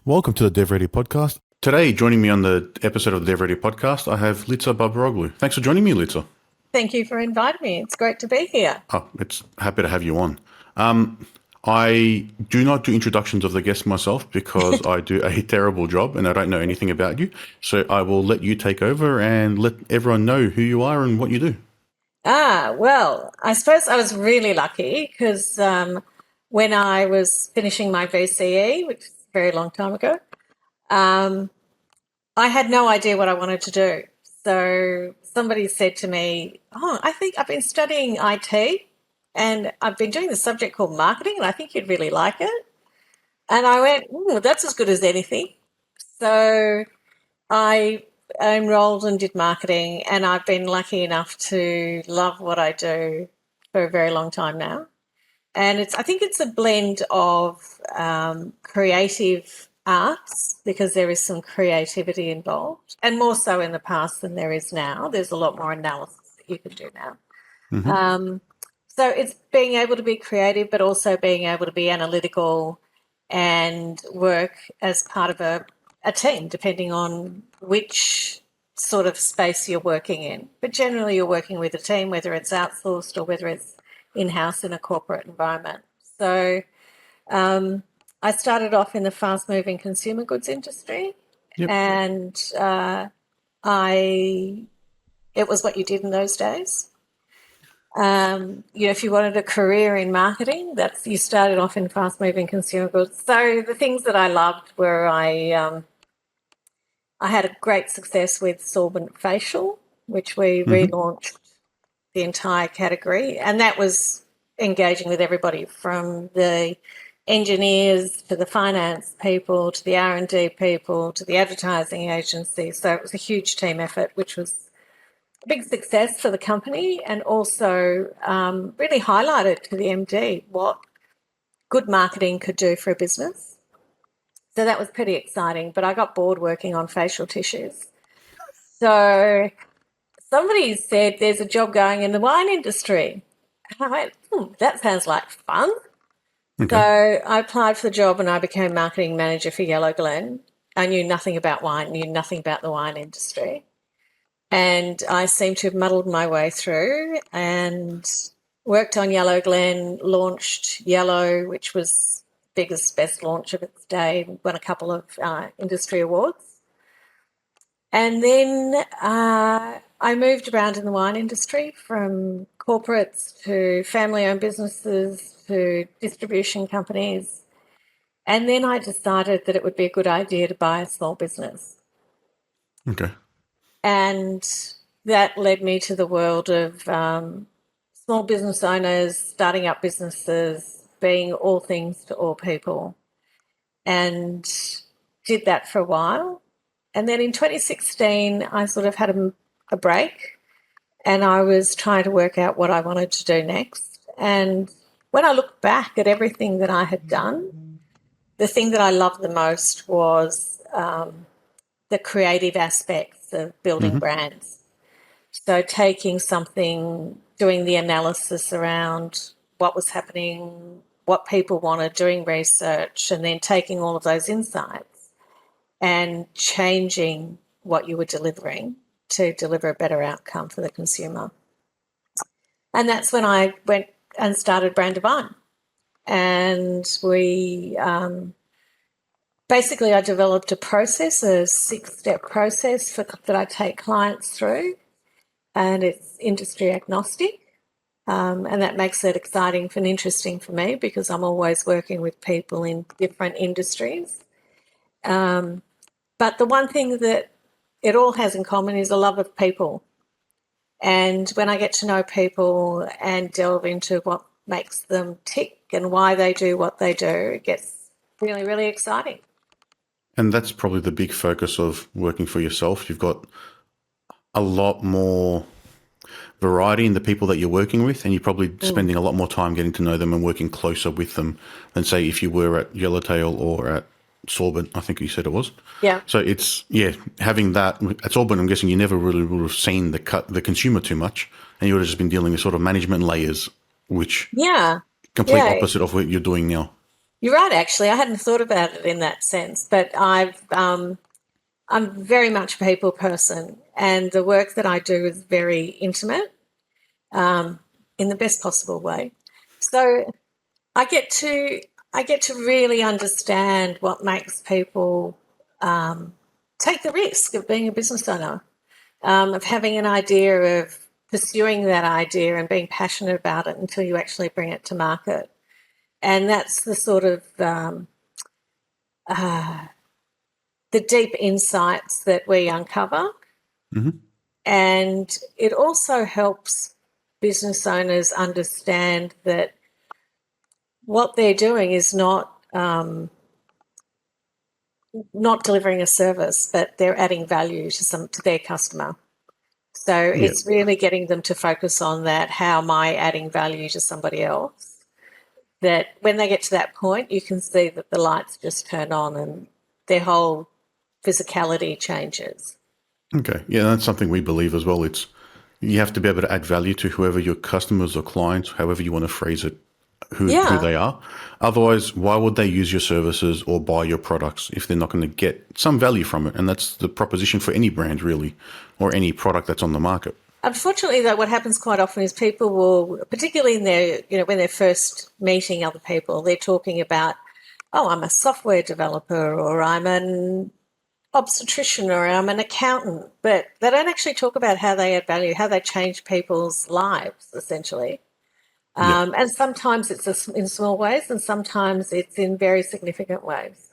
Welcome to the DevReady Podcast. Today, joining me on the episode of the DevReady Podcast, I have Litsa Barberoglou. Thanks for joining me, Litsa. Thank you for inviting me. It's great to be here. Oh, it's happy to have you on. I do not do introductions of the guests myself because I do a terrible job and I don't know anything about you. So I will let you take over and let everyone know who you are and what you do. Well, I suppose I was really lucky because when I was finishing my VCE, which is a very long time ago, I had no idea what I wanted to do. So somebody said to me, I think I've been studying IT and I've been doing this subject called marketing and I think you'd really like it. And I went, that's as good as anything. So I enrolled and did marketing, and I've been lucky enough to love what I do for a very long time now. And I think it's a blend of creative arts, because there is some creativity involved, and more so in the past than there is now. There's a lot more analysis that you can do now. Mm-hmm. So it's being able to be creative, but also being able to be analytical and work as part of a team, depending on which sort of space you're working in. But generally you're working with a team, whether it's outsourced or whether it's in-house in a corporate environment. So I started off in the fast-moving consumer goods industry. Yep. And it was what you did in those days. If you wanted a career in marketing, you started off in fast-moving consumer goods. So the things that I loved were I had a great success with Sorbent Facial, which we relaunched the entire category, and that was engaging with everybody from the engineers to the finance people to the R&D people to the advertising agency. So it was a huge team effort, which was a big success for the company, and also really highlighted to the MD what good marketing could do for a business. So that was pretty exciting, but I got bored working on facial tissues. So somebody said there's a job going in the wine industry. And I went, that sounds like fun. Okay. So I applied for the job and I became marketing manager for Yellow Glen. I knew nothing about wine, knew nothing about the wine industry. And I seemed to have muddled my way through and worked on Yellow Glen, launched Yellow, which was the biggest, best launch of its day, won a couple of industry awards. And then I moved around in the wine industry, from corporates to family-owned businesses to distribution companies. And then I decided that it would be a good idea to buy a small business. Okay. And that led me to the world of small business owners, starting up businesses, being all things to all people, and did that for a while. And then in 2016, I sort of had a break, and I was trying to work out what I wanted to do next. And when I look back at everything that I had done, the thing that I loved the most was the creative aspects of building brands. So taking something, doing the analysis around what was happening, what people wanted, doing research, and then taking all of those insights and changing what you were delivering to deliver a better outcome for the consumer. And that's when I went and started Brandivine. And we basically, I developed a process, a 6-step process that I take clients through, and it's industry agnostic. And that makes it exciting and interesting for me because I'm always working with people in different industries. But the one thing that it all has in common is a love of people. And when I get to know people and delve into what makes them tick and why they do what they do, it gets really, really exciting. And that's probably the big focus of working for yourself. You've got a lot more variety in the people that you're working with, and you're probably spending a lot more time getting to know them and working closer with them than, say, if you were at Yellowtail or at Sorbent, I think you said it was. Yeah. So it's, having that at Sorbent, I'm guessing you never really would have seen the consumer too much, and you would have just been dealing with sort of management layers, which complete opposite of what you're doing now. You're right, actually. I hadn't thought about it in that sense, but I'm very much a people person, and the work that I do is very intimate, in the best possible way. So I get to really understand what makes people take the risk of being a business owner, of having an idea, of pursuing that idea and being passionate about it until you actually bring it to market. And that's the sort of the deep insights that we uncover. Mm-hmm. And it also helps business owners understand that what they're doing is not delivering a service, but they're adding value to their customer. So Yeah. it's really getting them to focus on that. How am I adding value to somebody else? That when they get to that point, you can see that the lights just turn on and their whole physicality changes. Okay. Yeah, that's something we believe as well. It's you have to be able to add value to whoever your customers or clients, however you want to phrase it, who Yeah, they are. Otherwise, why would they use your services or buy your products if they're not going to get some value from it? And that's the proposition for any brand, really, or any product that's on the market. unfortunately, though, what happens quite often is people will, particularly in their, when they're first meeting other people, they're talking about, oh, I'm a software developer, or I'm an obstetrician, or I'm an accountant, but they don't actually talk about how they add value, how they change people's lives, essentially. Yeah. And sometimes it's in small ways, and sometimes it's in very significant ways.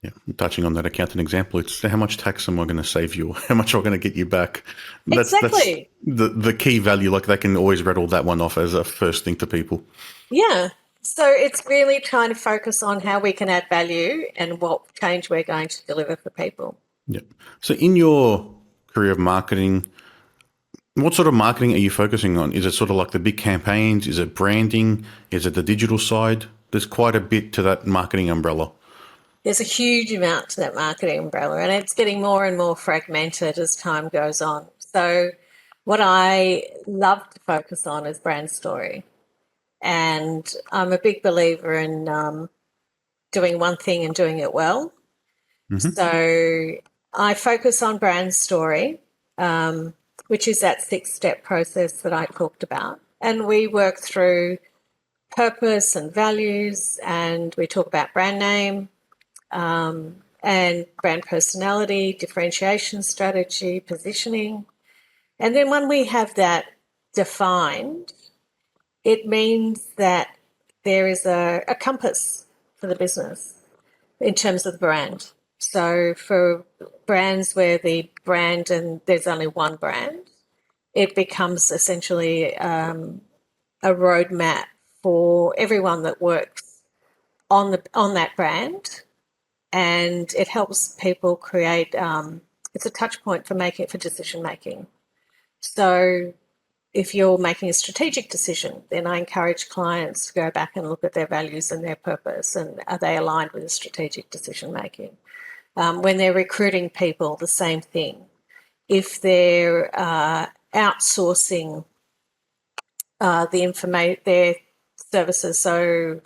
Yeah. Touching on that accountant example, it's how much tax am I going to save you? How much am I going to get you back? That's Exactly. the key value. Like they can always rattle that one off as a first thing to people. Yeah. So it's really trying to focus on how we can add value and what change we're going to deliver for people. Yeah. So in your career of marketing, what sort of marketing are you focusing on? Is it sort of like the big campaigns? Is it branding? Is it the digital side? There's quite a bit to that marketing umbrella. There's a huge amount to that marketing umbrella, and it's getting more and more fragmented as time goes on. So what I love to focus on is brand story. And I'm a big believer in doing one thing and doing it well. Mm-hmm. So I focus on brand story, which is that 6-step process that I talked about. And we work through purpose and values, and we talk about brand name, and brand personality, differentiation strategy, positioning. And then when we have that defined, it means that there is a compass for the business in terms of the brand. So for brands where the brand and there's only one brand, it becomes essentially a roadmap for everyone that works on that brand, and it helps people create. It's a touch point for decision making. So if you're making a strategic decision, then I encourage clients to go back and look at their values and their purpose, and are they aligned with the strategic decision making? When they're recruiting people, the same thing. If they're outsourcing their services, so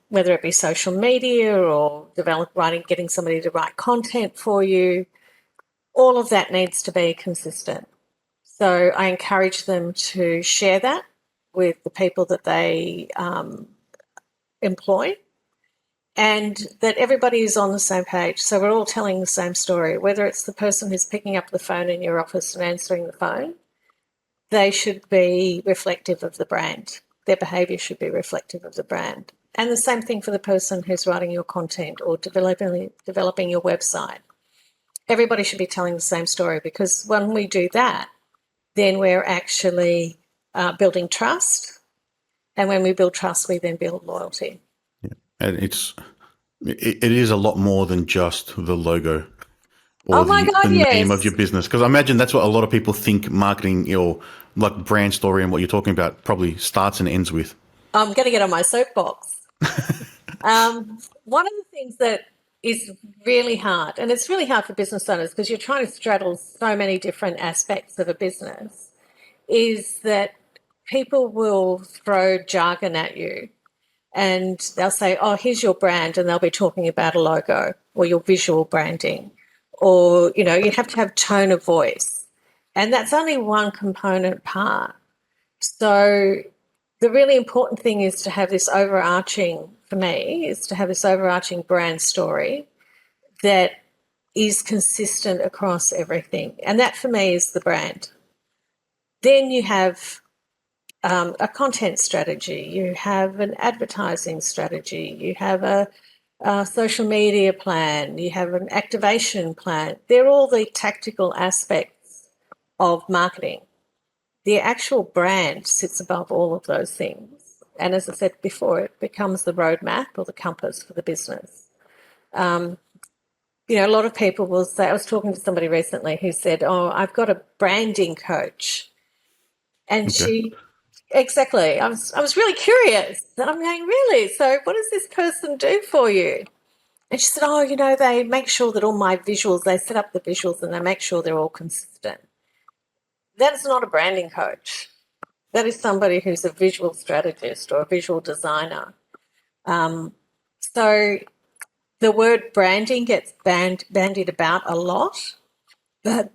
whether it be social media or getting somebody to write content for you, all of that needs to be consistent. So I encourage them to share that with the people that they employ, and that everybody is on the same page. So we're all telling the same story, whether it's the person who's picking up the phone in your office and answering the phone, they should be reflective of the brand. Their behaviour should be reflective of the brand. And the same thing for the person who's writing your content or developing your website. Everybody should be telling the same story, because when we do that, then we're actually building trust. And when we build trust, we then build loyalty. Yeah. And it is a lot more than just the logo Oh or my the God, name of yes. your business. Because I imagine that's what a lot of people think marketing or like brand story and what you're talking about probably starts and ends with. I'm going to get on my soapbox. One of the things that is really hard, and it's really hard for business owners because you're trying to straddle so many different aspects of a business, is that people will throw jargon at you and they'll say, oh, here's your brand, and they'll be talking about a logo or your visual branding, or, you have to have tone of voice. And that's only one component part. So the really important thing is to have this overarching, for me, is to have this overarching brand story that is consistent across everything. And that for me is the brand. Then you have a content strategy, you have an advertising strategy, you have a social media plan, you have an activation plan. They're all the tactical aspects of marketing. The actual brand sits above all of those things. And as I said before, it becomes the roadmap or the compass for the business. A lot of people will say, I was talking to somebody recently who said, oh, I've got a branding coach. And Okay. exactly, I was really curious. And I'm going, really? So what does this person do for you? And she said, oh, they make sure that all my visuals, they set up the visuals and they make sure they're all consistent. That is not a branding coach. That is somebody who's a visual strategist or a visual designer. So the word branding gets bandied about a lot, but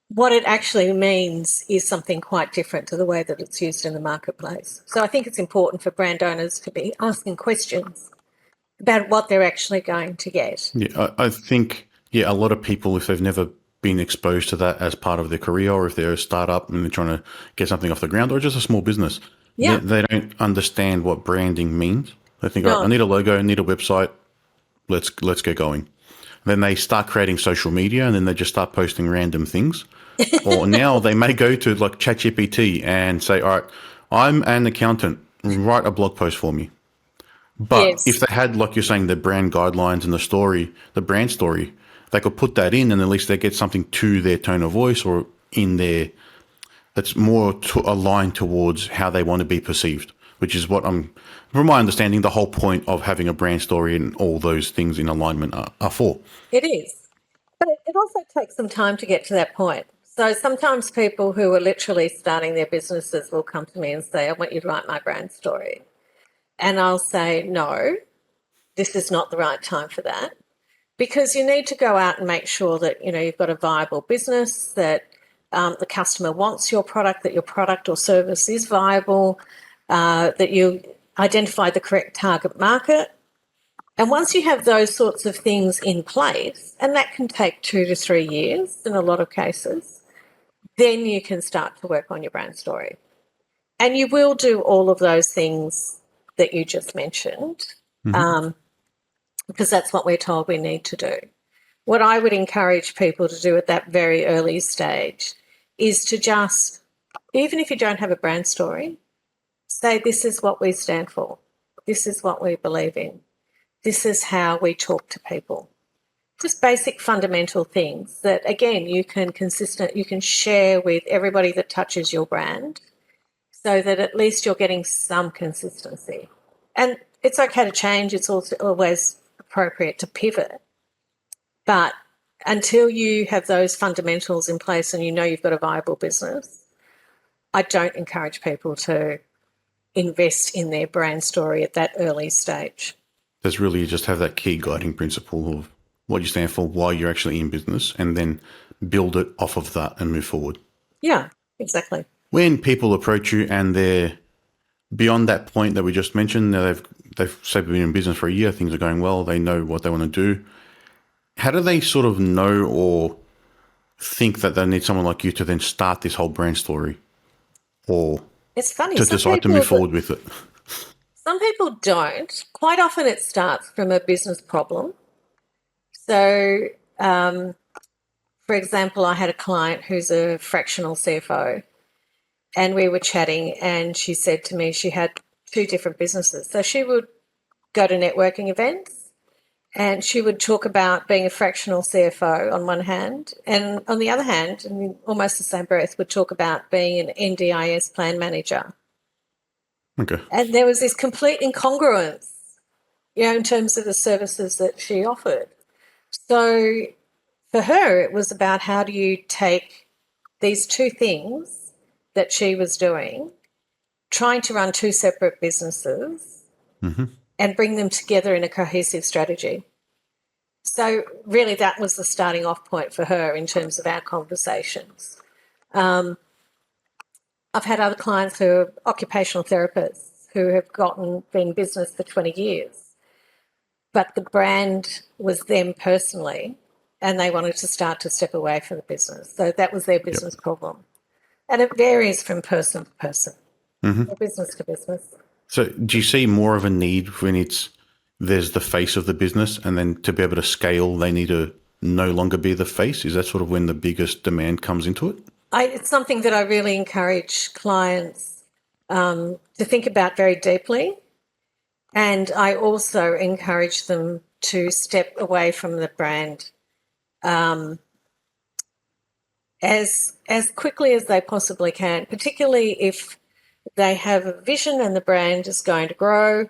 what it actually means is something quite different to the way that it's used in the marketplace. So I think it's important for brand owners to be asking questions about what they're actually going to get. Yeah, I think, a lot of people, if they've never been exposed to that as part of their career, or if they're a startup and they're trying to get something off the ground, or just a small business, Yeah. they don't understand what branding means. They think, all right, I No. need a logo, I need a website, let's get going. Then they start creating social media, and then they just start posting random things. Or now they may go to like ChatGPT and say, all right, I'm an accountant, write a blog post for me. But if Yes. they had, like you're saying, the brand guidelines and the brand story, they could put that in, and at least they get something to their tone of voice or in their that's more aligned towards how they want to be perceived, which is what from my understanding, the whole point of having a brand story and all those things in alignment are for. It is. But it also takes some time to get to that point. So sometimes people who are literally starting their businesses will come to me and say, I want you to write my brand story. And I'll say, no, this is not the right time for that. Because you need to go out and make sure that, you've got a viable business, that the customer wants your product, that your product or service is viable, that you identify the correct target market. And once you have those sorts of things in place, and that can take 2 to 3 years in a lot of cases, then you can start to work on your brand story. And you will do all of those things that you just mentioned, because that's what we're told we need to do. What I would encourage people to do at that very early stage is to just, even if you don't have a brand story, say, this is what we stand for. This is what we believe in. This is how we talk to people. Just basic fundamental things that, again, you can share with everybody that touches your brand, so that at least you're getting some consistency. And it's okay to change. It's also always appropriate to pivot. But until you have those fundamentals in place and you've got a viable business, I don't encourage people to invest in their brand story at that early stage. There's really just have that key guiding principle of what you stand for, why you're actually in business, and then build it off of that and move forward. Yeah, exactly. When people approach you and they're beyond that point that we just mentioned, now they've say been in business for a year, things are going well, they know what they want to do. How do they sort of know or think that they need someone like you to then start this whole brand story, or It's funny. to decide to move forward with it? Some people don't. Quite often it starts from a business problem. So, for example, I had a client who's a fractional CFO, and we were chatting, and she said to me she had 2 different businesses. So she would go to networking events, and she would talk about being a fractional CFO on one hand, and on the other hand, in almost the same breath, would talk about being an NDIS plan manager. Okay. And there was this complete incongruence, in terms of the services that she offered. So for her, it was about how do you take these 2 things that she was doing, trying to run two separate businesses and bring them together in a cohesive strategy. So really that was the starting off point for her in terms of our conversations. I've had other clients who are occupational therapists who have been in business for 20 years, but the brand was them personally and they wanted to start to step away from the business. So that was their business problem. And it varies from person to person, or business to business. So do you see more of a need when there's the face of the business, and then to be able to scale, they need to no longer be the face? Is that sort of when the biggest demand comes into it? It's something that I really encourage clients to think about very deeply. And I also encourage them to step away from the brand as quickly as they possibly can, particularly if they have a vision and the brand is going to grow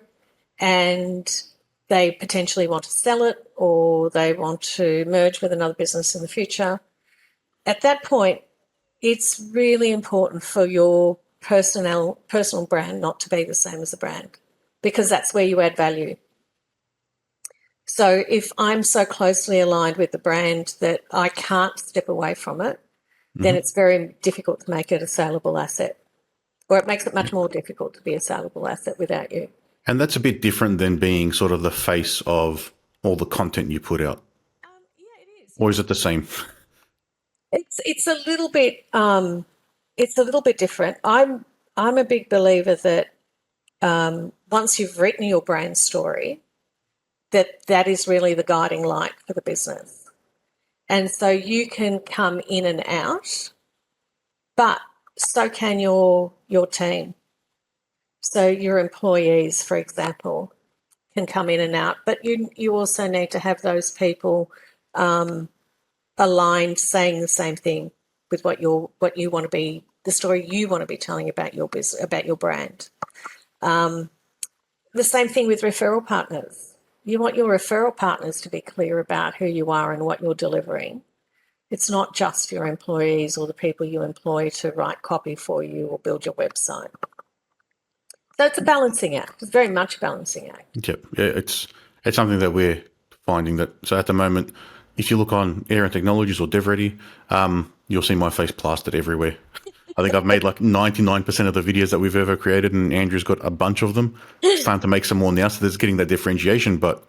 and they potentially want to sell it or they want to merge with another business in the future. At that point, it's really important for your personal brand not to be the same as the brand, because that's where you add value. So if I'm so closely aligned with the brand that I can't step away from it, then it's very difficult to make it a saleable asset, or it makes it much more difficult to be a saleable asset without you. And that's a bit different than being sort of the face of all the content you put out. Yeah, it is. Or is it the same? It's a little bit different. I'm a big believer that once you've written your brand story, that is really the guiding light for the business. And so you can come in and out, but so can your team. So your employees, for example, can come in and out, but you also need to have those people aligned, saying the same thing with what you want to be, the story you want to be telling about your business, about your brand. The same thing with referral partners. You want your referral partners to be clear about who you are and what you're delivering. It's not just your employees or the people you employ to write copy for you or build your website. So it's a balancing act. It's very much a balancing act. Yeah, it's something that we're finding that. So at the moment, if you look on Air Technologies or DevReady, you'll see my face plastered everywhere. I think I've made like 99% of the videos that we've ever created, and Andrew's got a bunch of them. Starting to make some more now, so there's getting that differentiation. But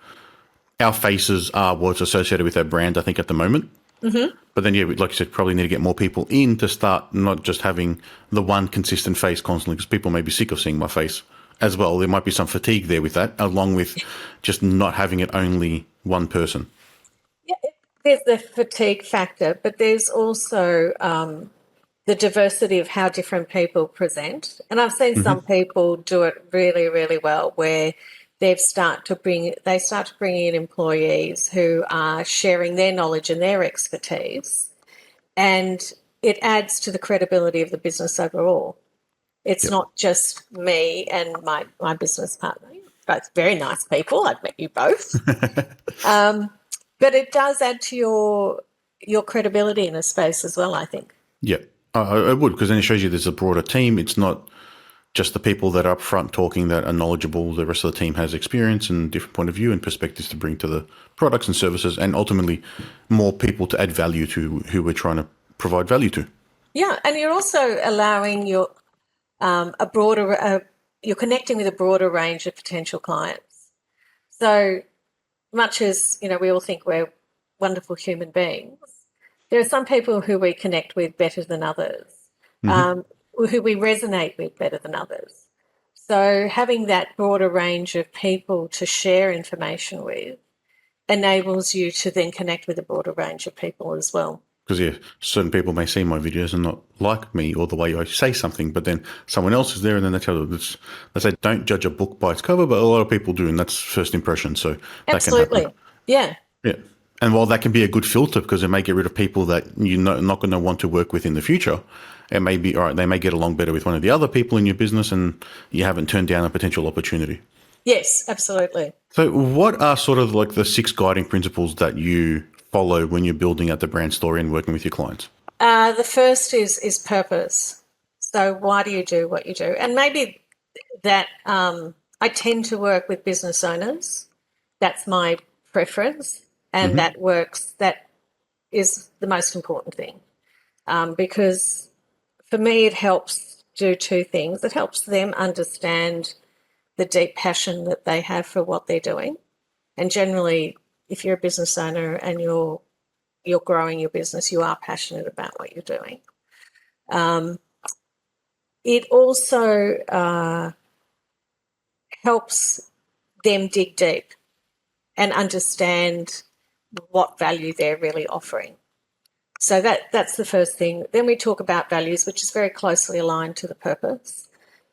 our faces are what's associated with our brand, I think, at the moment. But then, yeah, like you said, probably need to get more people in to start not just having the one consistent face constantly, because people may be sick of seeing my face as well. There might be some fatigue there with that, along with just not having it only one person. Yeah, there's the fatigue factor, but there's also the diversity of how different people present. And I've seen some people do it really, really well, where they start to bring in employees who are sharing their knowledge and their expertise, and it adds to the credibility of the business overall. It's not just me and my business partner, both very nice people. I've met you both. But it does add to your credibility in a space as well, I think. Yeah, I would, because then it shows you there's a broader team. It's not just the people that are up front talking that are knowledgeable. The rest of the team has experience and different point of view and perspectives to bring to the products and services, and ultimately more people to add value to who we're trying to provide value to. Yeah, and you're also allowing you're connecting with a broader range of potential clients. So much as, we all think we're wonderful human beings, there are some people who we connect with better than others, who we resonate with better than others. So having that broader range of people to share information with enables you to then connect with a broader range of people as well. Because, yeah, certain people may see my videos and not like me or the way I say something, but then someone else is there and then they tell you, they say don't judge a book by its cover, but a lot of people do, and that's first impression. So absolutely. That can happen. Yeah. Yeah. And while that can be a good filter, because it may get rid of people that you're not going to want to work with in the future, it may be, all right, they may get along better with one of the other people in your business and you haven't turned down a potential opportunity. Yes, absolutely. So what are sort of like the 6 guiding principles that you follow when you're building out the brand story and working with your clients? The first is purpose. So why do you do what you do? And maybe that I tend to work with business owners. That's my preference, and Mm-hmm. that works. That is the most important thing, because for me it helps do two things. It helps them understand the deep passion that they have for what they're doing, and generally, if you're a business owner and you're growing your business, you are passionate about what you're doing. It also helps them dig deep and understand what value they're really offering. So that's the first thing. Then we talk about values, which is very closely aligned to the purpose.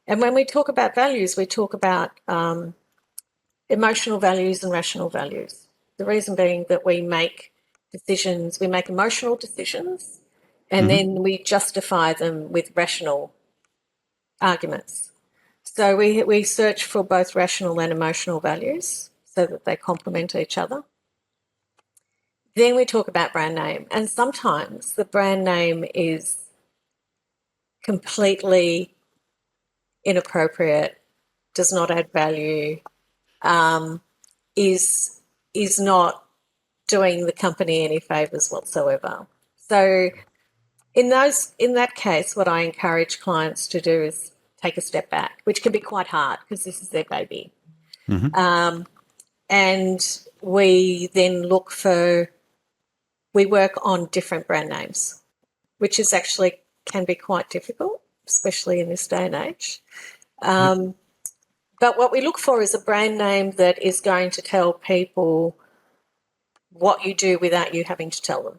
And when we talk about values, we talk about emotional values and rational values. The reason being that we make decisions, we make emotional decisions, and Mm-hmm. then we justify them with rational arguments. So we search for both rational and emotional values so that they complement each other. Then we talk about brand name, and sometimes the brand name is completely inappropriate, does not add value, um, is not doing the company any favors whatsoever. So in that case, what I encourage clients to do is take a step back, which can be quite hard because this is their baby. Mm-hmm. And we work on different brand names, which is actually can be quite difficult, especially in this day and age. Yep. But what we look for is a brand name that is going to tell people what you do without you having to tell them.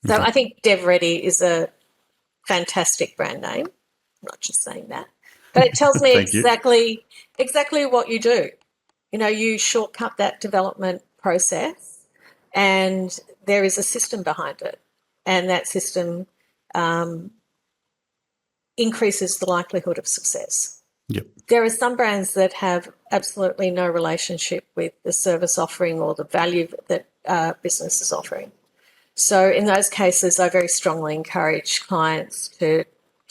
So Okay. I think DevReady is a fantastic brand name. I'm not just saying that, but it tells me Thank you. exactly what you do. You know, you shortcut that development process, and there is a system behind it, and that system increases the likelihood of success. Yep. There are some brands that have absolutely no relationship with the service offering or the value that business is offering. So in those cases, I very strongly encourage clients to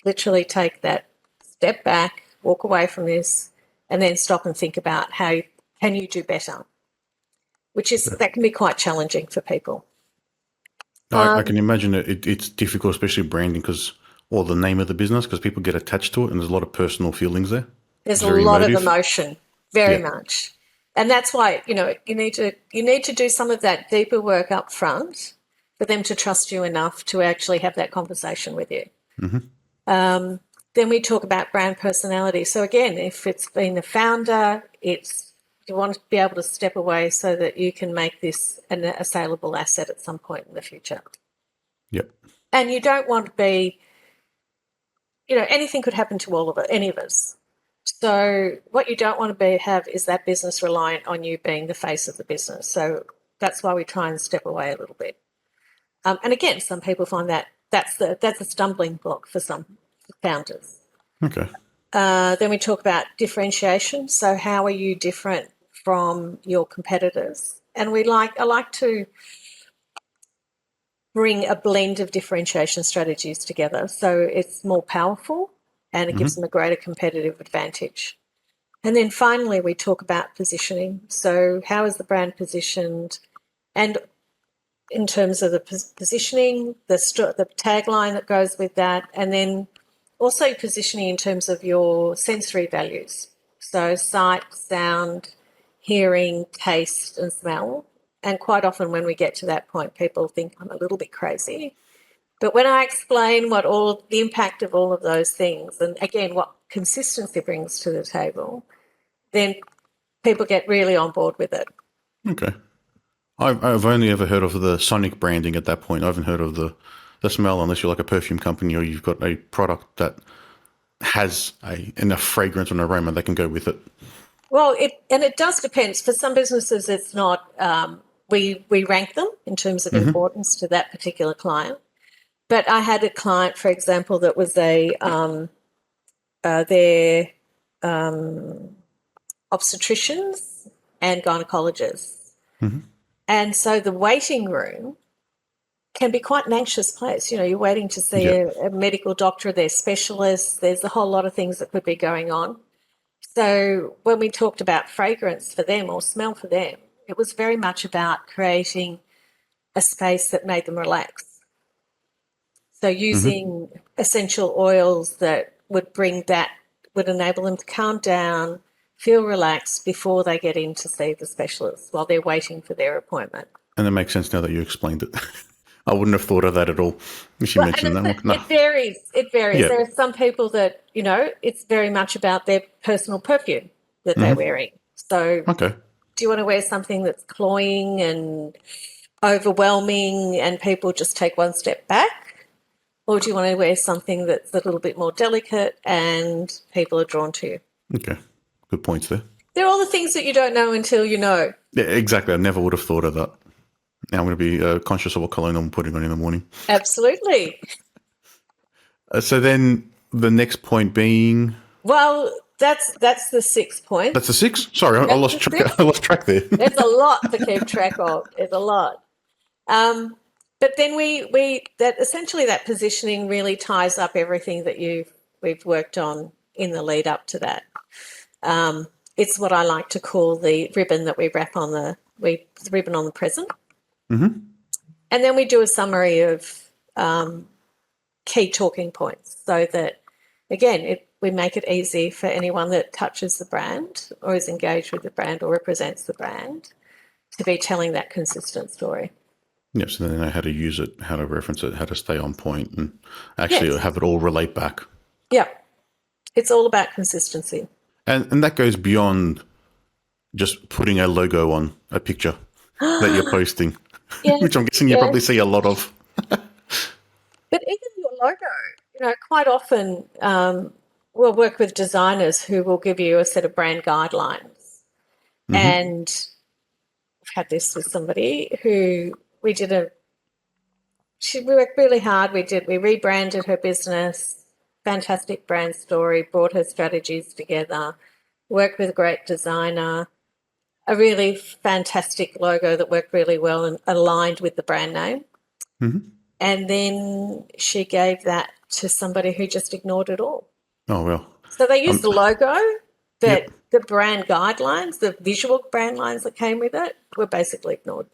literally take that step back, walk away from this, and then stop and think about how can you do better, Yeah. that can be quite challenging for people. I can imagine it's difficult, especially branding, or the name of the business, because people get attached to it, and there's a lot of personal feelings there. There's It's a very lot of emotive. emotion, very Yeah. much. And that's why, you need to do some of that deeper work up front for them to trust you enough to actually have that conversation with you. Mm-hmm. Then we talk about brand personality. So again, if it's been a founder, you want to be able to step away so that you can make this a saleable asset at some point in the future. Yep. And you don't want to be, anything could happen to any of us. So what you don't want to have is that business reliant on you being the face of the business. So that's why we try and step away a little bit. And again, some people find that's a stumbling block for some founders. Okay. Then we talk about differentiation. So how are you different from your competitors? And I like to bring a blend of differentiation strategies together so it's more powerful and it gives Mm-hmm. them a greater competitive advantage. And then finally, we talk about positioning. So how is the brand positioned? And in terms of the positioning, the tagline that goes with that, and then also positioning in terms of your sensory values. So sight, sound, hearing, taste, and smell. And quite often when we get to that point, people think I'm a little bit crazy. But when I explain what the impact of all of those things, and again, what consistency brings to the table, then people get really on board with it. Okay. I've only ever heard of the sonic branding at that point. I haven't heard of the smell unless you're like a perfume company or you've got a product that has enough fragrance or an aroma that can go with it. Well, it does depend. For some businesses, it's not. We rank them in terms of Mm-hmm. importance to that particular client. But I had a client, for example, that was their obstetricians and gynecologists, Mm-hmm. and so the waiting room can be quite an anxious place. You know, you're waiting to see Yeah. a medical doctor, there's specialists, there's a whole lot of things that could be going on. So when we talked about fragrance for them or smell for them, it was very much about creating a space that made them relax. So using essential oils that would would enable them to calm down, feel relaxed before they get in to see the specialist while they're waiting for their appointment. And it makes sense now that you explained it. I wouldn't have thought of that at all if you Well, mentioned that. and Like, no. it varies. It varies. Yeah. There are some people that, you know, it's very much about their personal perfume that they're wearing. So Okay. do you want to wear something that's cloying and overwhelming and people just take one step back? Or do you want to wear something that's a little bit more delicate and people are drawn to you? Okay. Good points there. They're all the things that you don't know until you know. Yeah, exactly. I never would have thought of that. Now I'm going to be conscious of what cologne I'm putting on in the morning. Absolutely. So then the next point being... Well, that's the 6 point. That's the 6? Sorry, I lost the track. I lost track there. There's a lot to keep track of. There's a lot. But then that positioning really ties up everything that we've worked on in the lead up to that. It's what I like to call the ribbon that we wrap on the ribbon on the present. Mm-hmm. And then we do a summary of key talking points so that, again, we make it easy for anyone that touches the brand or is engaged with the brand or represents the brand to be telling that consistent story. Yeah, so they know how to use it, how to reference it, how to stay on point, and actually have it all relate back. Yeah. It's all about consistency. And that goes beyond just putting a logo on a picture that you're posting, which I'm guessing you probably see a lot of. But even your logo, you know, quite often we'll work with designers who will give you a set of brand guidelines. And I've had this with somebody who we worked really hard. We rebranded her business, fantastic brand story, brought her strategies together, worked with a great designer, a really fantastic logo that worked really well and aligned with the brand name. And then she gave that to somebody who just ignored it all. Oh, well. So they used the logo, but the brand guidelines, the visual brand lines that came with it were basically ignored.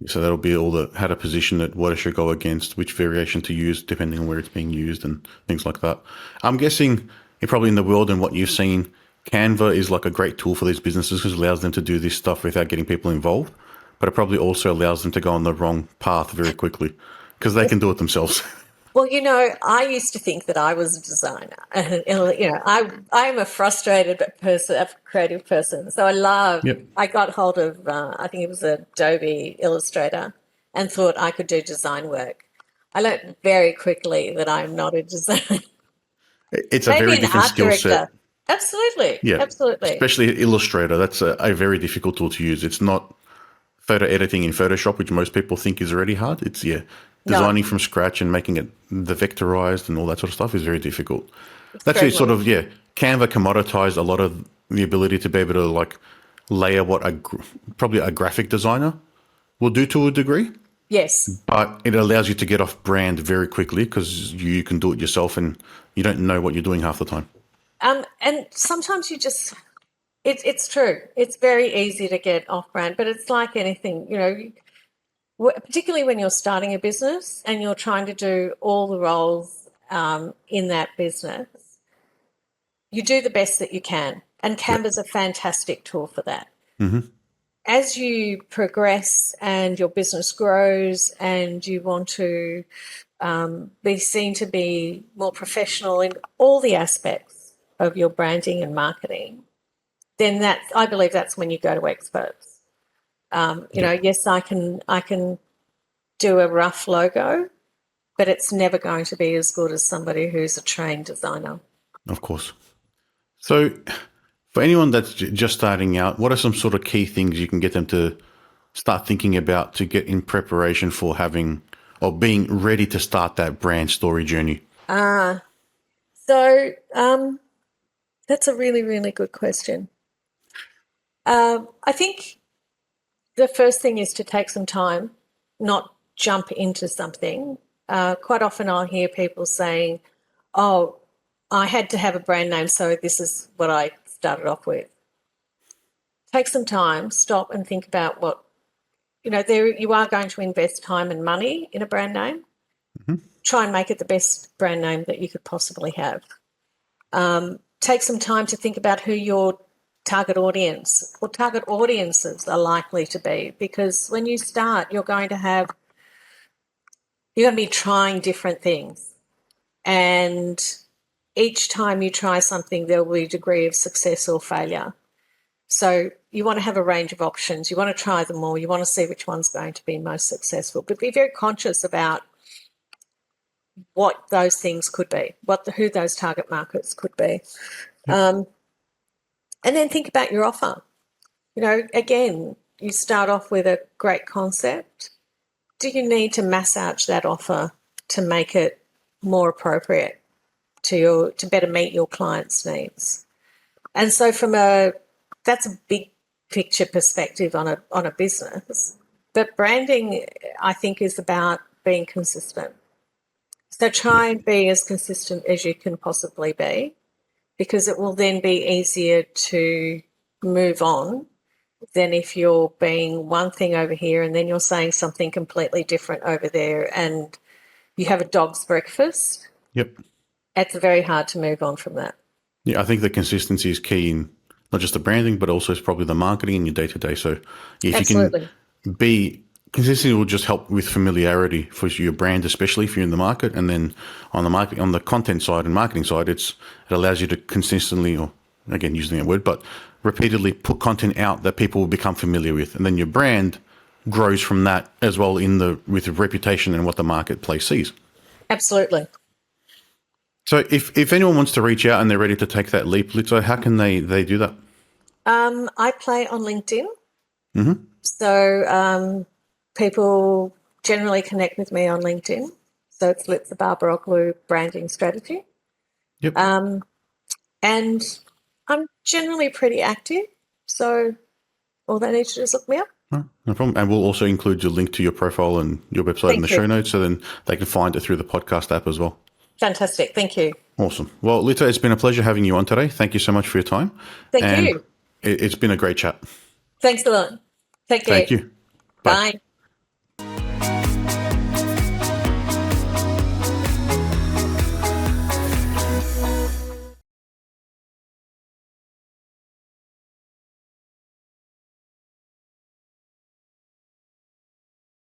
So that'll be all the how to position it, what it should go against, which variation to use depending on where it's being used and things like that. I'm guessing probably in the world and what you've seen, Canva is like a great tool for these businesses because it allows them to do this stuff without getting people involved, but it probably also allows them to go on the wrong path very quickly because they can do it themselves. Well, you know, I used to think that I was a designer. You know, I am a frustrated person, a creative person. So I got hold of, I think it was Adobe Illustrator and thought I could do design work. I learned very quickly that I'm not a designer. It's a very different skill set. Absolutely. Yeah, absolutely. Especially Illustrator. That's a very difficult tool to use. It's not photo editing in Photoshop, which most people think is already hard. It's, designing from scratch and making it the vectorized and all that sort of stuff is very difficult. That's it sort of, Canva commoditized a lot of the ability to be able to like layer what probably a graphic designer will do to a degree. Yes. But it allows you to get off brand very quickly because you can do it yourself and you don't know what you're doing half the time. And sometimes it's true. It's very easy to get off brand, but it's like anything, you know, particularly when you're starting a business and you're trying to do all the roles in that business, you do the best that you can. And Canva's a fantastic tool for that. As you progress and your business grows and you want to be seen to be more professional in all the aspects of your branding and marketing, then I believe that's when you go to experts. You know, yes, I can do a rough logo, but it's never going to be as good as somebody who's a trained designer. Of course. So for anyone that's just starting out, what are some sort of key things you can get them to start thinking about to get in preparation for having or being ready to start that brand story journey? So that's a really, really good question. I think the first thing is to take some time, not jump into something, quite often I'll hear people saying, oh, I had to have a brand name, so this is what I started off with. Take some time, stop and think about what, there you are going to invest time and money in a brand name. Try and make it the best brand name that you could possibly have. Take some time to think about who your target audience or target audiences are likely to be, because when you start, you're going to be trying different things. And each time you try something, there will be a degree of success or failure. So you want to have a range of options. You want to try them all. You want to see which one's going to be most successful. But be very conscious about what those things could be, who those target markets could be. And then think about your offer. Again, you start off with a great concept. Do you need to massage that offer to make it more appropriate to better meet your client's needs? And so that's a big picture perspective on a business. But branding, I think, is about being consistent. So try and be as consistent as you can possibly be, because it will then be easier to move on than if you're being one thing over here and then you're saying something completely different over there and you have a dog's breakfast. Yep. It's very hard to move on from that. Yeah, I think the consistency is key in not just the branding, but also probably the marketing and your day-to-day. So if Absolutely. you can be consistent, will just help with familiarity for your brand, especially if you're in the market. And then on the content side and marketing side, it allows you to consistently, or again, using that word, but repeatedly put content out that people will become familiar with. And then your brand grows from that as well with reputation and what the marketplace sees. Absolutely. So if anyone wants to reach out and they're ready to take that leap, Litsa, how can they do that? I play on LinkedIn. Mm-hmm. So people generally connect with me on LinkedIn. So it's Litsa Barberoglou Branding Strategy. Yep. And I'm generally pretty active. So all they need to do is look me up. No problem. And we'll also include your link to your profile and your website in the show notes, so then they can find it through the podcast app as well. Fantastic. Thank you. Awesome. Well, Litsa, it's been a pleasure having you on today. Thank you so much for your time. Thank you. It's been a great chat. Thanks a lot. Take care. Thank you. Bye.